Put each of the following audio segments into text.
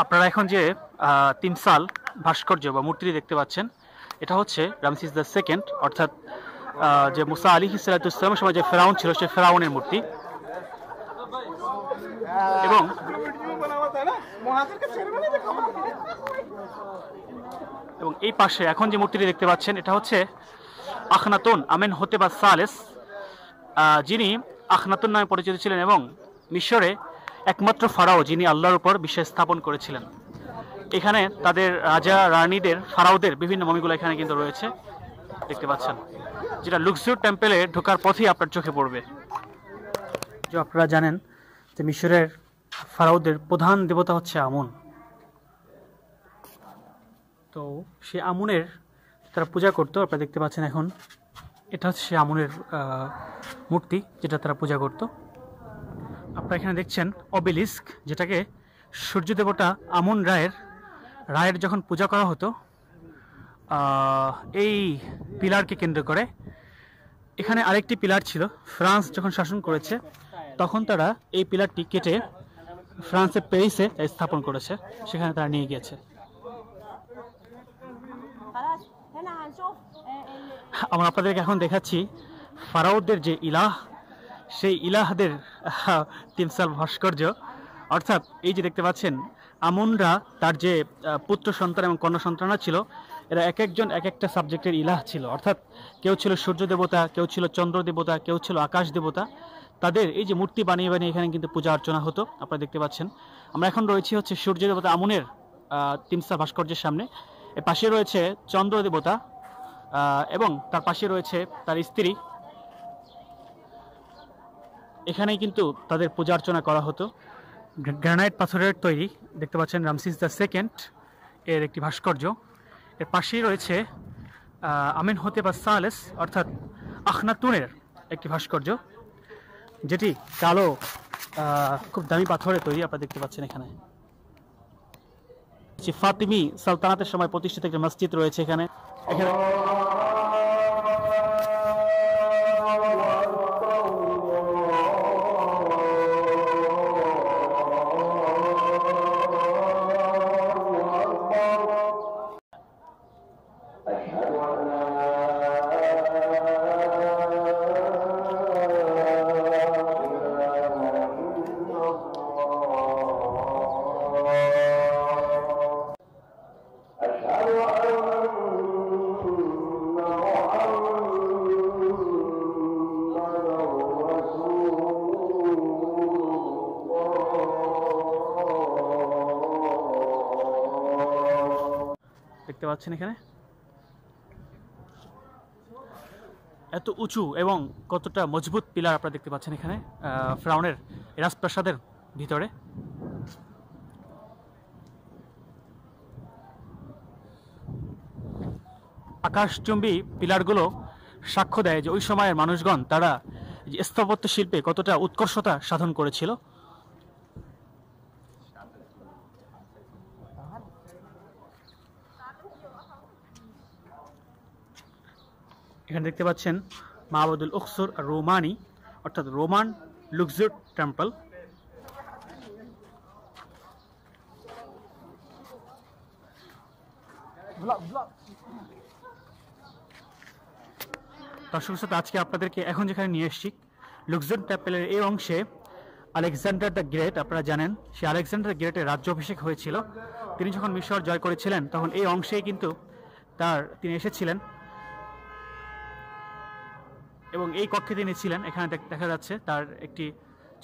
আপনারা এখন যে তিমসাল ভাস্কর্য বা মূর্তিটি দেখতে পাচ্ছেন, এটা হচ্ছে রামসিস দ্য সেকেন্ড, অর্থাৎ যে মুসা আলাইহিস সালাতুস সময় যে ফেরাউন ছিল সেই ফেরাউনের মূর্তি। এবং এই পাশে এখন যে মূর্তিটি দেখতে পাচ্ছেন, এটা হচ্ছে আখনাতুন আমেন হতে বা সালেস, যিনি আখনাতুন নামে পরিচিত ছিলেন এবং মিশরে একমাত্র ফারাও যিনি আল্লাহর উপর বিশ্বাস স্থাপন করেছিলেন। এখানে তাদের রাজা রানীদের ফারাওদের বিভিন্ন মমিগুলো এখানে কিন্তু রয়েছে, দেখতে পাচ্ছেন, যেটা লুক্সুর টেম্পলে ঢোকার পথেই আপনার চোখে পড়বে। যে আপনারা জানেন যে মিশরের ফারাওদের প্রধান দেবতা হচ্ছে আমুন। তো সে আমুনের তারা পূজা করতো, আপনারা দেখতে পাচ্ছেন এখন এটা হচ্ছে সে আমুনের মূর্তি যেটা তারা পূজা করত। আপনারা এখানে দেখছেন অবেলিস্ক, যেটাকে সূর্য দেবতা আমুন রায়ের যখন পূজা করা হতো এই পিলারকে কেন্দ্র করে। এখানে আরেকটি পিলার ছিল, ফ্রান্স যখন শাসন করেছে তখন তারা এই পিলারটি কেটে ফ্রান্সের প্যারিসে স্থাপন করেছে, সেখানে তারা নিয়ে গিয়েছে। আমরা আপনাদেরকে এখন দেখাচ্ছি ফারাওদের যে ইলাহ, সেই ইলাহদের তিমসাল ভাস্কর্য। অর্থাৎ এই যে দেখতে পাচ্ছেন আমুনরা তার যে পুত্র সন্তান এবং কন্যা সন্তানরা ছিল, এরা এক একজন এক একটা সাবজেক্টের ইলাহ ছিল। অর্থাৎ কেউ ছিল সূর্য দেবতা, কেউ ছিল চন্দ্র দেবতা, কেউ ছিল আকাশ দেবতা। তাদের এই যে মূর্তি বানিয়ে বানিয়ে এখানে কিন্তু পূজা অর্চনা হতো, আপনারা দেখতে পাচ্ছেন। আমরা এখন রয়েছি হচ্ছে সূর্য দেবতা আমুনের তিমসাল ভাস্কর্যের সামনে। এর পাশে রয়েছে চন্দ্র দেবতা এবং তার পাশে রয়েছে তার স্ত্রী। এখানেই কিন্তু তাদের পূজা অর্চনা করা হতো। গ্রানাইট পাথরের তৈরি, দেখতে পাচ্ছেন রামসিস দ্য সেকেন্ড এর একটি ভাস্কর্য। এর পাশেই রয়েছে আমেন হতে বা সালেস অর্থাৎ আখনাতুনের একটি ভাস্কর্য, যেটি কালো খুব দামি পাথরের তৈরি, আপনারা দেখতে পাচ্ছেন। এখানে ফাতিমি সালতানাতের সময় প্রতিষ্ঠিত একটি মসজিদ রয়েছে এখানে। দেখতে পাচ্ছেন এখানে এত উঁচু এবং কতটা মজবুত পিলার আপনারা দেখতে পাচ্ছেন এখানে ফেরাউনের রাজপ্রাসাদের ভিতরে। আকাশচুম্বী পিলারগুলো সাক্ষ্য দেয় যে ওই সময়ের মানুষগণ তারা স্থাপত্য শিল্পে কতটা উৎকর্ষতা সাধন করেছিল। এখানে দেখতে পাচ্ছেন মাহবুদুল উকসুর রোমানি অর্থাৎ রোমান লুক্সুর টেম্পল। দর্শক শ্রোতা, আজকে আপনাদেরকে এখন যেখানে নিয়ে এসেছি লুক্সুর টেম্পলের এই অংশে আলেকজান্ডার দ্য গ্রেট, আপনারা জানেন সে আলেকজান্ডার দ্য গ্রেটের রাজ্যাভিষেক হয়েছিল। তিনি যখন মিশর জয় করেছিলেন তখন এই অংশেই কিন্তু তিনি এসেছিলেন এবং এই কক্ষে তিনি ছিলেন। এখানে দেখা যাচ্ছে তার একটি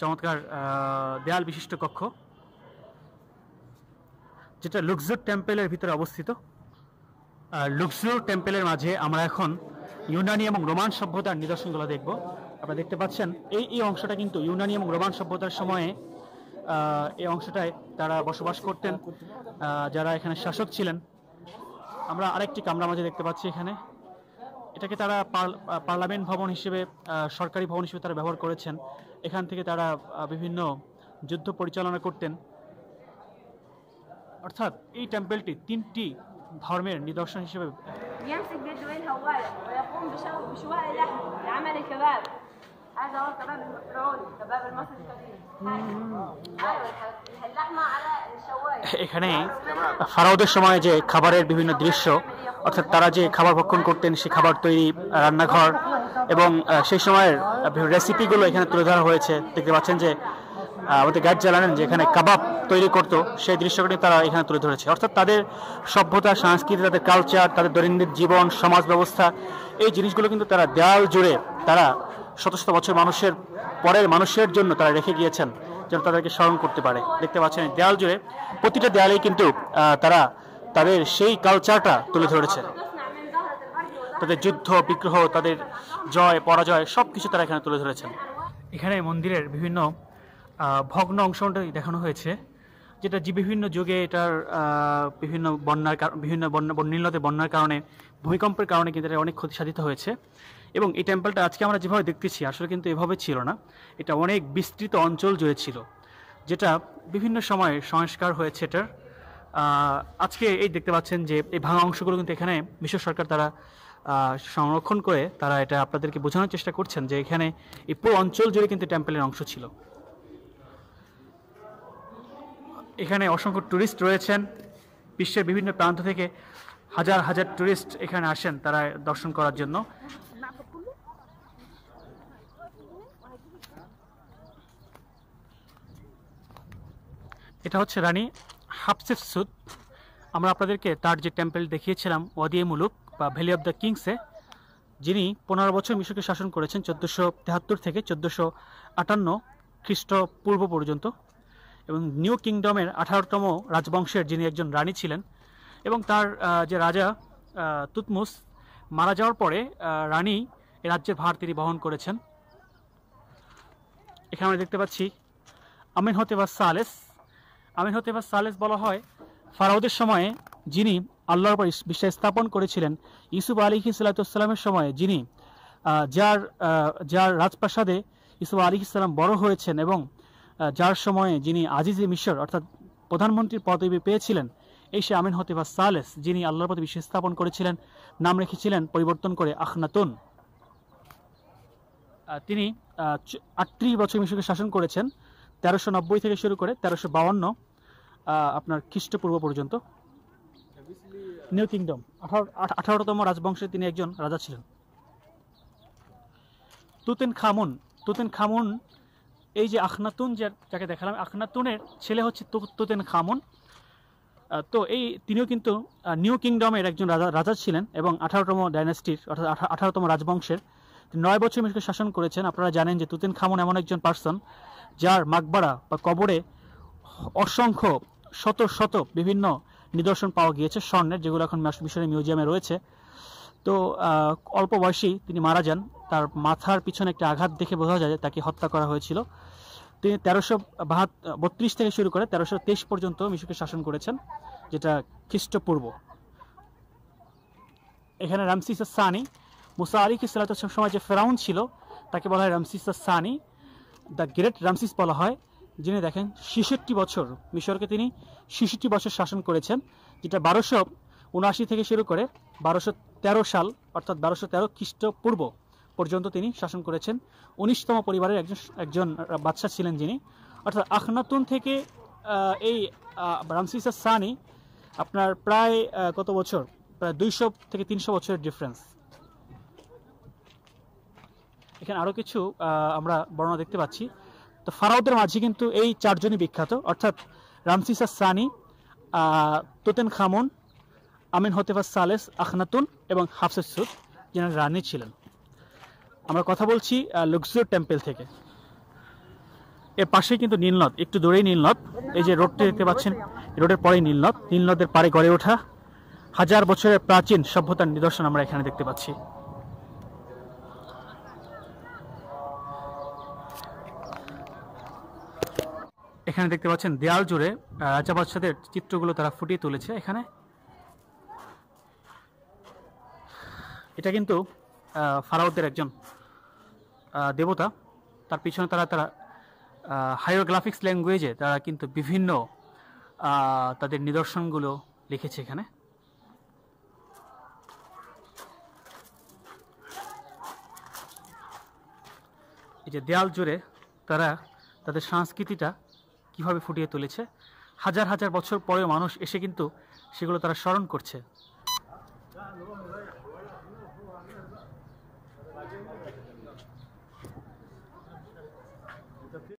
চমৎকার দেয়াল বিশিষ্ট কক্ষ, যেটা লুক্সুর টেম্পলের ভিতরে অবস্থিত। লুক্সুর টেম্পলের মাঝে আমরা এখন ইউনানি এবং রোমান সভ্যতার নিদর্শনগুলো দেখব। আপনারা দেখতে পাচ্ছেন এই অংশটা কিন্তু ইউনানি এবং রোমান সভ্যতার সময়ে এই অংশটায় তারা বসবাস করতেন, যারা এখানে শাসক ছিলেন। আমরা আরেকটি কামরা মাঝে দেখতে পাচ্ছি এখানে, এটাকে তারা পার্লামেন্ট ভবন হিসেবে, সরকারি ভবন হিসেবে তারা ব্যবহার করেছেন। এখান থেকে তারা বিভিন্ন যুদ্ধ পরিচালনা করতেন। অর্থাৎ এই টেম্পলটি তিনটি ধর্মের নিদর্শন হিসেবে هذا هو الكباب الفرعوني، الكباب المصري القديم. ايوه اللحمه على এখানে ফারাওদের সময় যে খাবারের বিভিন্ন দৃশ্য, অর্থাৎ তারা যে খাবার ভক্ষণ করতেন সেই খাবার তৈরি রান্নাঘর এবং সেই সময়ের রেসিপিগুলো এখানে তুলে ধরা হয়েছে। দেখতে পাচ্ছেন যে আমাদের গাইড জানালেন যে এখানে কাবাব তৈরি করতো, সেই দৃশ্যগুলি তারা এখানে তুলে ধরেছে। অর্থাৎ তাদের সভ্যতা, সংস্কৃতি, তাদের কালচার, তাদের দৈনন্দিন জীবন, সমাজ ব্যবস্থা, এই জিনিসগুলো কিন্তু তারা দেয়াল জুড়ে তারা শত শত বছর মানুষের পরের মানুষের জন্য তারা রেখে গিয়েছেন, যেন তাদেরকে স্মরণ করতে পারে। দেখতে পাচ্ছেন দেয়াল জুড়ে প্রতিটা দেয়ালেই কিন্তু তারা তাদের সেই কালচারটা তুলে ধরেছে। তাদের যুদ্ধ বিগ্রহ, তাদের জয় পরাজয় সব কিছু তারা এখানে তুলে ধরেছেন। এখানে মন্দিরের বিভিন্ন ভগ্ন অংশটাই দেখানো হয়েছে, যেটা যে বিভিন্ন যুগে এটার বিভিন্ন নীলনদের বন্যার কারণে, ভূমিকম্পের কারণে কিন্তু এটা অনেক ক্ষতি সাধিত হয়েছে। এবং এই টেম্পলটা আজকে আমরা যেভাবে দেখতেছি আসলে কিন্তু এভাবে ছিল না, এটা অনেক বিস্তৃত অঞ্চল জুড়ে ছিল, যেটা বিভিন্ন সময়ে সংস্কার হয়েছে এটার। আজকে এই দেখতে পাচ্ছেন যে এই ভাঙা অংশগুলো কিন্তু এখানে মিশর সরকার তারা সংরক্ষণ করে তারা এটা আপনাদেরকে বোঝানোর চেষ্টা করছেন যে এখানে এই পুরো অঞ্চল জুড়ে কিন্তু টেম্পলের অংশ ছিল। এখানে অসংখ্য ট্যুরিস্ট রয়েছেন, বিশ্বের বিভিন্ন প্রান্ত থেকে হাজার হাজার ট্যুরিস্ট এখানে আসেন তারা দর্শন করার জন্য। এটা হচ্ছে রানী হাতশেপসুত। আমরা আপনাদেরকে তার যে টেম্পল দেখিয়েছিলাম ওয়াদিয়ে মুলুক বা ভ্যালি অফ দ্য কিংসে, যিনি 15 বছর মিশরকে শাসন করেছেন 1473 থেকে 1458 খ্রিস্টপূর্ব পর্যন্ত, এবং নিউ কিংডমের 18তম রাজবংশের যিনি একজন রানী ছিলেন। এবং তার যে রাজা তুতমোস মারা যাওয়ার পরে রানী এই রাজ্যের ভার তিনি বহন করেছেন। এখানে আমরা দেখতে পাচ্ছি আমেনহোতেপ সালেস। আমেনহোতেপ সালেস বলা হয় ফারাওদের সময়ে যিনি আল্লাহর উপর বিশ্বাস স্থাপন করেছিলেন, ইউসুফ আলাইহিসসালামের সময়ে যিনি যার রাজপ্রাসাদে ইউসুফ আলাইহিসসালাম বড় হয়েছেন, এবং যার সময়ে যিনি আজিজে মিশর অর্থাৎ প্রধানমন্ত্রীর পদবি পেয়েছিলেন, এই সে আমেনহোতেপ সালেস, যিনি আল্লাহর প্রতি বিশ্বাস স্থাপন করেছিলেন, নাম রেখেছিলেন পরিবর্তন করে আখনাতুন। তিনি 38 বছর মিশরকে শাসন করেছেন, 1390 থেকে শুরু করে 1352 আপনার খ্রিস্টপূর্ব পর্যন্ত। নিউ কিংডম 18তম রাজবংশের তিনি একজন রাজা ছিলেন। তুতেনখামুন, এই যে আখনাতুন যাকে দেখালাম, আখনাতুনের ছেলে হচ্ছে তুতেনখামুন। তো তিনিও কিন্তু নিউ কিংডমের একজন রাজা ছিলেন এবং 18তম ডাইনাস্টির অর্থাৎ 18তম রাজবংশের 9 বছর মিশরকে শাসন করেছেন। আপনারা জানেন যে তুতেনখামুন এমন একজন পার্সন যার মাকবারা বা কবরে অসংখ্য শত শত বিভিন্ন নিদর্শন পাওয়া গিয়েছে স্বর্ণের, যেগুলো এখন মিশরের মিউজিয়ামে রয়েছে। তো অল্প বয়সেই তিনি মারা যান। তার মাথার পিছনে একটা আঘাত দেখে বোঝা যায় তাকে হত্যা করা হয়েছিল। তিনি 1332 থেকে শুরু করে 1323 পর্যন্ত মিশরকে শাসন করেছেন, যেটা খ্রিস্টপূর্ব। এখানে রামসিস সানি, মুসা আলাইহিসসালামের সময় যে ফেরাউন ছিল তাকে বলা হয় Ramses Sunny, the great Ramses বলা হয়, যিনি দেখেন 66 বছর মিশরকে তিনি 66 বছর শাসন করেছেন, যেটা 1279 থেকে শুরু করে 1213 সাল অর্থাৎ 1213 খ্রিস্টপূর্ব পর্যন্ত তিনি শাসন করেছেন। 19তম পরিবারের একজন বাদশা ছিলেন যিনি, অর্থাৎ আখনাতুন থেকে এই রামসিস সানি আপনার প্রায় কত বছর, প্রায় 200 থেকে 300 বছরের ডিফারেন্স। এখানে আরও কিছু আমরা বর্ণনা দেখতে পাচ্ছি। তো ফারাওদের মাঝে কিন্তু এই 4 জনই বিখ্যাত, অর্থাৎ রামসিস সানি, তুতেনখামুন, আমেনহোতেপ সালেস, আখনাতুন এবং হাতশেপসুত, যিনি রানী ছিলেন। আমরা কথা বলছি লুক্সোর টেম্পল থেকে। এর পাশেই কিন্তু নীলনদ, একটু দূরেই নীলনদ। এই যে রোডটি দেখতে পাচ্ছেন, রোডের পরেই নীলনদ। নীলনদের পাড়ে গড়ে ওঠা হাজার বছরের প্রাচীন সভ্যতার নিদর্শন আমরা এখানে দেখতে পাচ্ছি। এখানে দেখতে পাচ্ছেন দেয়াল জুড়ে রাজা বাদশাদের চিত্রগুলো তারা ফুটিয়ে তুলেছে। এখানে এটা কিন্তু ফারাওদের একজন দেবতা, তার পিছনে তারা হাইরোগ্রাফিক্স ল্যাঙ্গুয়েজে তারা কিন্তু বিভিন্ন তাদের নিদর্শনগুলো লিখেছে এখানে। এই যে দেয়াল জুড়ে তারা তাদের সংস্কৃতিটা কিভাবে ফুটিয়ে তুলেছে, হাজার হাজার বছর পরেও মানুষ এসে কিন্তু সেগুলো তারা স্মরণ করছে।